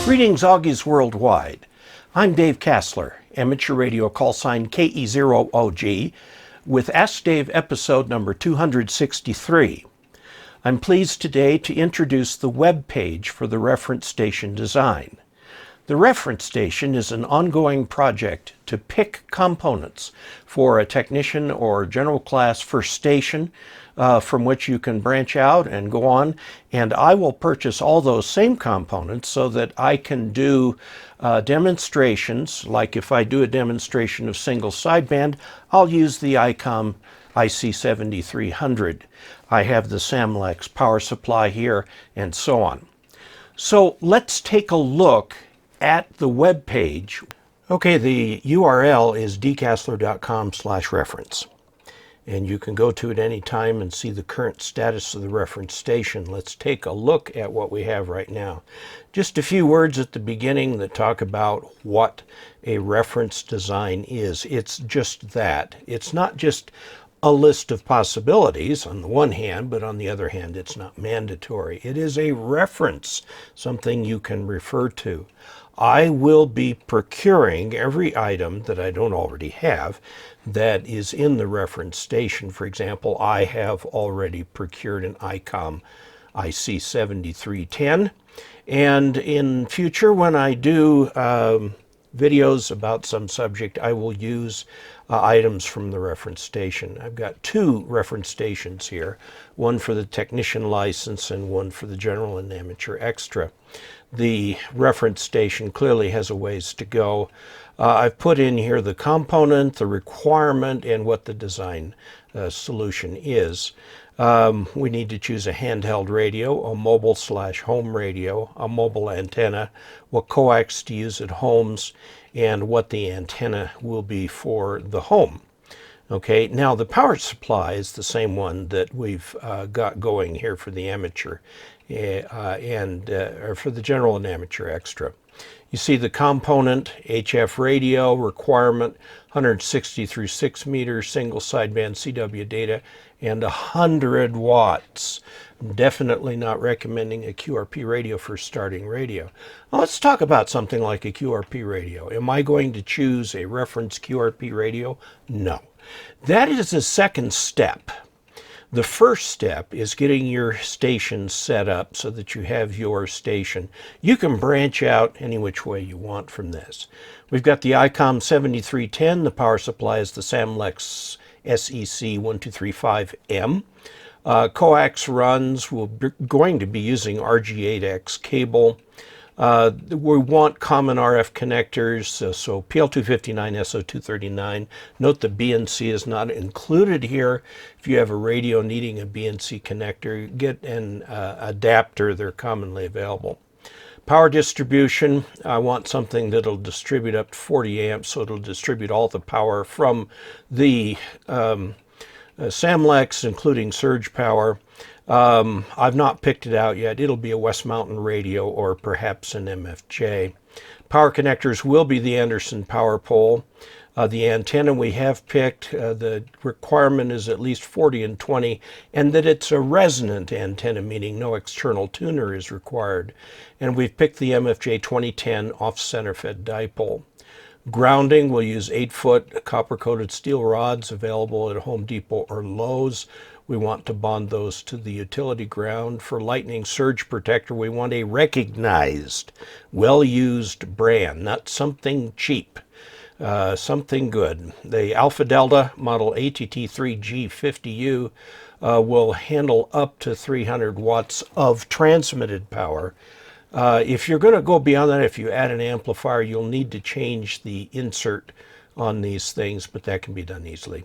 Greetings, Augies worldwide. I'm Dave Kassler, amateur radio call sign KE0OG, with Ask Dave episode number 263. I'm pleased today to introduce the web page for the reference station design. The reference station is an ongoing project to pick components for a technician or general class first station from which you can branch out and go on, and I will purchase all those same components so that I can do demonstrations. Like if I do a demonstration of single sideband, I'll use the ICOM IC7300. I have the Samlex power supply here, and so on. So let's take a look at the web page. Okay, the URL is dkassler.com/reference. And you can go to it any time and see the current status of the reference station. Let's take a look at what we have right now. Just a few words at the beginning that talk about what a reference design is. It's just that. It's not just a list of possibilities on the one hand, but on the other hand, it's not mandatory. It is a reference, something you can refer to. I will be procuring every item that I don't already have that is in the reference station. For example, I have already procured an ICOM IC7310, and in future when I do videos about some subject, I will use items from the reference station. I've got two reference stations here, one for the technician license and one for the general and amateur extra. The reference station clearly has a ways to go. I've put in here the component, the requirement, and what the design solution is. We need to choose a handheld radio, a mobile/home radio, a mobile antenna, what coax to use at homes, and what the antenna will be for the home. Okay, now the power supply is the same one that we've got going here for the amateur or for the general and amateur extra. You see the component, HF radio, requirement, 160 through 6 meters, single sideband CW data, and 100 watts. Definitely not recommending a QRP radio for starting radio. Now let's talk about something like a QRP radio. Am I going to choose a reference QRP radio? No. That is the second step. The first step is getting your station set up so that you have your station. You can branch out any which way you want from this. We've got the ICOM 7310. The power supply is the Samlex SEC1235M. Coax runs, we're going to be using RG8X cable. We want common RF connectors, so PL259, SO239. Note the BNC is not included here. If you have a radio needing a BNC connector, get an adapter. They're commonly available. Power distribution, I want something that'll distribute up to 40 amps, so it'll distribute all the power from the Samlex, including surge power. I've not picked it out yet. It'll be a West Mountain radio or perhaps an MFJ. Power connectors will be the Anderson power pole. The antenna we have picked, the requirement is at least 40 and 20, and that it's a resonant antenna, meaning no external tuner is required. And we've picked the MFJ 2010 off-center fed dipole. Grounding, we'll use 8-foot copper-coated steel rods available at Home Depot or Lowe's. We want to bond those to the utility ground. For lightning surge protector, we want a recognized, well-used brand, not something cheap, something good. The Alpha Delta model ATT3G50U will handle up to 300 watts of transmitted power. If you're going to go beyond that, if you add an amplifier, you'll need to change the insert on these things, but that can be done easily.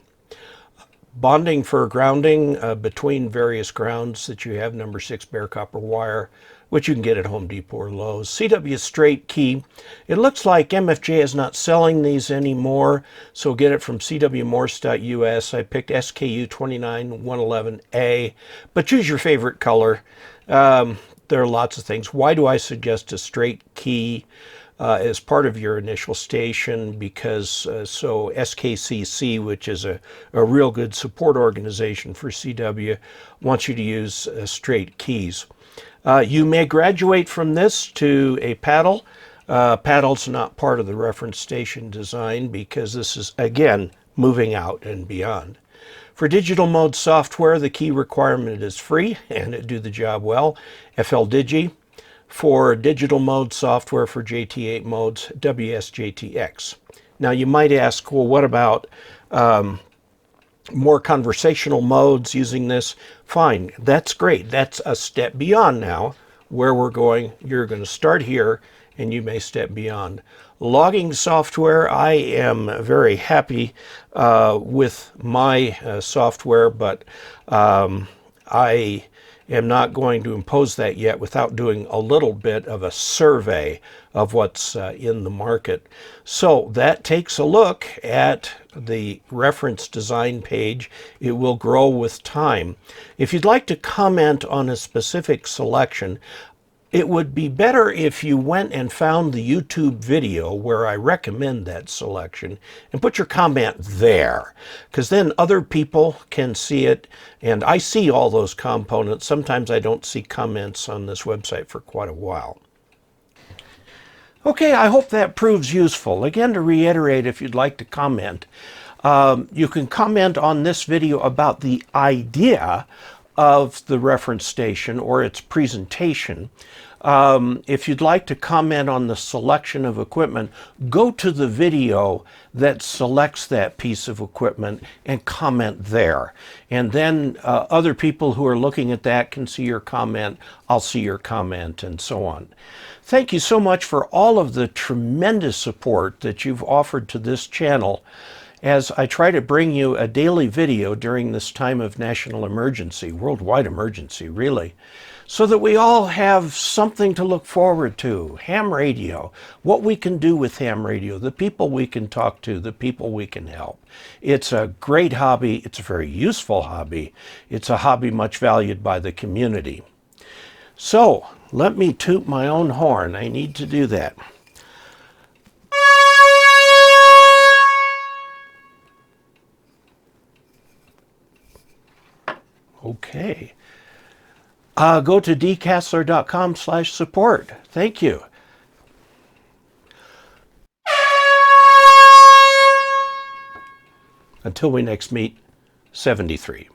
Bonding for grounding between various grounds that you have, number 6 bare copper wire, which you can get at Home Depot or Lowe's. CW straight key. It looks like MFJ is not selling these anymore, so get it from cwmorse.us. I picked SKU 29111A, but choose your favorite color. There are lots of things. Why do I suggest a straight key as part of your initial station? Because so SKCC, which is a real good support organization for CW, wants you to use straight keys. You may graduate from this to a paddle. Paddle's not part of the reference station design because this is, again, moving out and beyond. For digital mode software, the key requirement is free and it do the job well, FLDigi. For digital mode software for JT8 modes, WSJTX. Now you might ask, well, what about more conversational modes using this? Fine, that's great. That's a step beyond now where we're going. You're going to start here and you may step beyond. Logging software, I am very happy with my software, but I am not going to impose that yet without doing a little bit of a survey of what's in the market. So that takes a look at the reference design page. It will grow with time. If you'd like to comment on a specific selection, it would be better if you went and found the YouTube video where I recommend that selection and put your comment there, because then other people can see it, and I see all those components. Sometimes I don't see comments on this website for quite a while. Okay, I hope that proves useful. Again, to reiterate, if you'd like to comment, you can comment on this video about the idea of the reference station or its presentation. If you'd like to comment on the selection of equipment, go to the video that selects that piece of equipment and comment there. And then other people who are looking at that can see your comment, I'll see your comment, and so on. Thank you so much for all of the tremendous support that you've offered to this channel as I try to bring you a daily video during this time of national emergency, worldwide emergency, really, so that we all have something to look forward to. Ham radio, what we can do with ham radio, the people we can talk to, the people we can help. It's a great hobby. It's a very useful hobby. It's a hobby much valued by the community. So let me toot my own horn. I need to do that. Okay. Go to dcastler.com/support. Thank you. Until we next meet, 73.